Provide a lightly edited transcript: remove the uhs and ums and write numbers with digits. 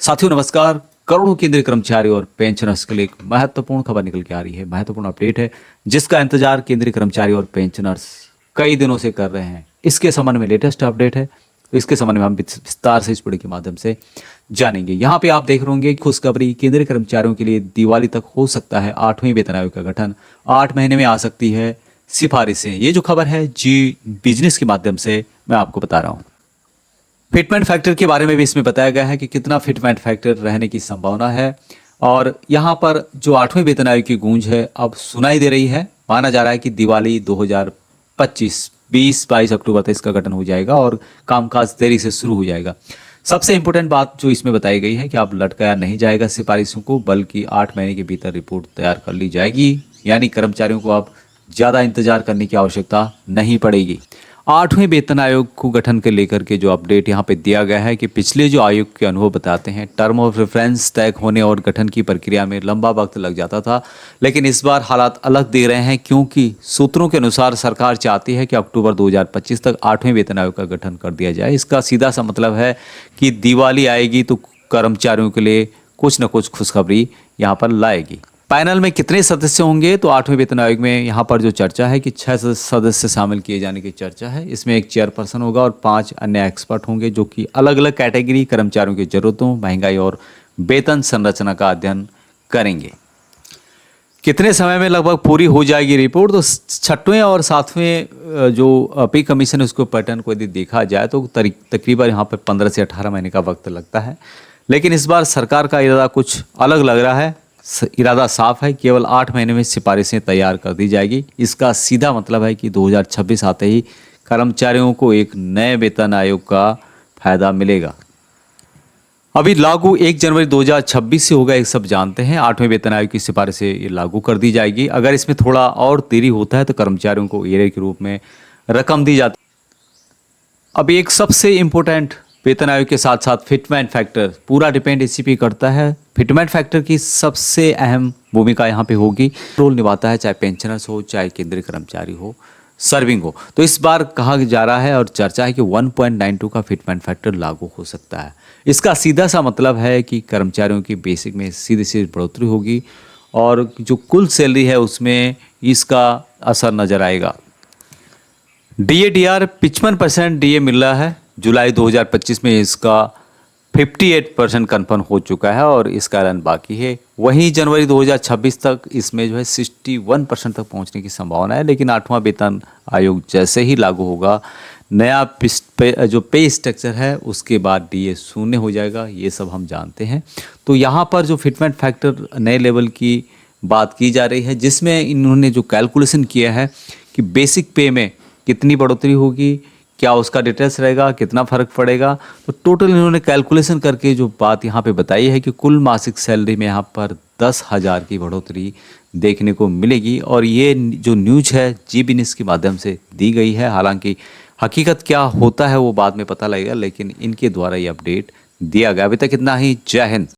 साथियों नमस्कार। करोड़ों केंद्रीय कर्मचारी और पेंशनर्स के लिए एक महत्वपूर्ण खबर निकल के आ रही है, महत्वपूर्ण अपडेट है जिसका इंतजार केंद्रीय कर्मचारी और पेंशनर्स कई दिनों से कर रहे हैं। इसके संबंध में लेटेस्ट अपडेट है, इसके संबंध में हम विस्तार से इस वीडियो के माध्यम से जानेंगे। यहाँ पे आप देख रहे होंगे खुशखबरी, केंद्रीय कर्मचारियों के लिए दिवाली तक हो सकता है 8वें वेतन आयोग का गठन। 8 महीने में आ सकती है सिफारिशें। ये जो खबर है जी बिजनेस के माध्यम से मैं आपको बता रहा हूँ। फिटमेंट फैक्टर के बारे में भी इसमें बताया गया है कि कितना फिटमेंट फैक्टर रहने की संभावना है। और यहाँ पर जो 8वें वेतन आयोग की गूंज है अब सुनाई दे रही है। माना जा रहा है कि दिवाली 2025 20-22 अक्टूबर तक इसका गठन हो जाएगा और कामकाज देरी से शुरू हो जाएगा। सबसे इंपॉर्टेंट बात जो इसमें बताई गई है कि अब लटकाया नहीं जाएगा सिफारिशों को, बल्कि 8 महीने के भीतर रिपोर्ट तैयार कर ली जाएगी। यानी कर्मचारियों को अब ज़्यादा इंतजार करने की आवश्यकता नहीं पड़ेगी। 8वें वेतन आयोग को गठन के लेकर के जो अपडेट यहाँ पे दिया गया है कि पिछले जो आयोग के अनुभव बताते हैं, टर्म ऑफ रेफरेंस तय होने और गठन की प्रक्रिया में लंबा वक्त लग जाता था, लेकिन इस बार हालात अलग दे रहे हैं क्योंकि सूत्रों के अनुसार सरकार चाहती है कि अक्टूबर 2025 तक 8वें वेतन आयोग का गठन कर दिया जाए। इसका सीधा सा मतलब है कि दिवाली आएगी तो कर्मचारियों के लिए कुछ न कुछ खुशखबरी यहाँ पर लाएगी। पैनल में कितने सदस्य होंगे तो 8वें वेतन आयोग में यहाँ पर जो चर्चा है कि 6 सदस्य शामिल किए जाने की चर्चा है। इसमें एक चेयरपर्सन होगा और 5 अन्य एक्सपर्ट होंगे जो कि अलग अलग कैटेगरी कर्मचारियों की जरूरतों, महंगाई और वेतन संरचना का अध्ययन करेंगे। कितने समय में लगभग पूरी हो जाएगी रिपोर्ट? तो 6वें और 7वें जो पे कमीशन है उसको पैटर्न को यदि देखा जाए तो तकरीबन यहाँ पर 15 से 18 महीने का वक्त लगता है। लेकिन इस बार सरकार का इरादा कुछ अलग लग रहा है। इरादा साफ है, केवल 8 महीने में सिफारिशें तैयार कर दी जाएगी। इसका सीधा मतलब है कि 2026 आते ही कर्मचारियों को एक नए वेतन आयोग का फायदा मिलेगा। अभी लागू 1 जनवरी 2026 से होगा, एक सब जानते हैं। 8वें वेतन आयोग की सिफारिशें ये लागू कर दी जाएगी। अगर इसमें थोड़ा और देरी होता है तो कर्मचारियों को एरियर के रूप में रकम दी जाती है। अब एक सबसे इम्पोर्टेंट वेतन आयोग के साथ साथ फिटमेंट फैक्टर पूरा डिपेंड इसी पे करता है। फिटमेंट फैक्टर की सबसे अहम भूमिका यहाँ पे होगी, रोल निभाता है, चाहे पेंशनर्स हो चाहे केंद्रीय कर्मचारी हो, सर्विंग हो। तो इस बार कहा जा रहा है और चर्चा है कि 1.92 का फिटमेंट फैक्टर लागू हो सकता है। इसका सीधा सा मतलब है कि कर्मचारियों की बेसिक में सीधी सीधी बढ़ोतरी होगी और जो कुल सैलरी है उसमें इसका असर नजर आएगा। DA/DR 55% DA मिल रहा है। जुलाई 2025 में इसका 58% कन्फर्म हो चुका है और इसका ऐलान बाकी है। वहीं जनवरी 2026 तक इसमें जो है 61% तक पहुंचने की संभावना है। लेकिन 8वां वेतन आयोग जैसे ही लागू होगा, नया जो पे स्ट्रक्चर है उसके बाद DA शून्य हो जाएगा। ये सब हम जानते हैं। तो यहाँ पर जो फिटमेंट फैक्टर नए लेवल की बात की जा रही है, जिसमें इन्होंने जो कैलकुलेशन किया है कि बेसिक पे में कितनी बढ़ोतरी होगी, क्या उसका डिटेल्स रहेगा, कितना फ़र्क पड़ेगा। तो टोटल इन्होंने कैलकुलेशन करके जो बात यहाँ पे बताई है कि कुल मासिक सैलरी में यहाँ पर 10,000 की बढ़ोतरी देखने को मिलेगी। और ये जो न्यूज़ है जी बिजनेस के माध्यम से दी गई है। हालांकि हकीकत क्या होता है वो बाद में पता लगेगा, लेकिन इनके द्वारा ये अपडेट दिया गया। अभी तक इतना ही। जय हिंद।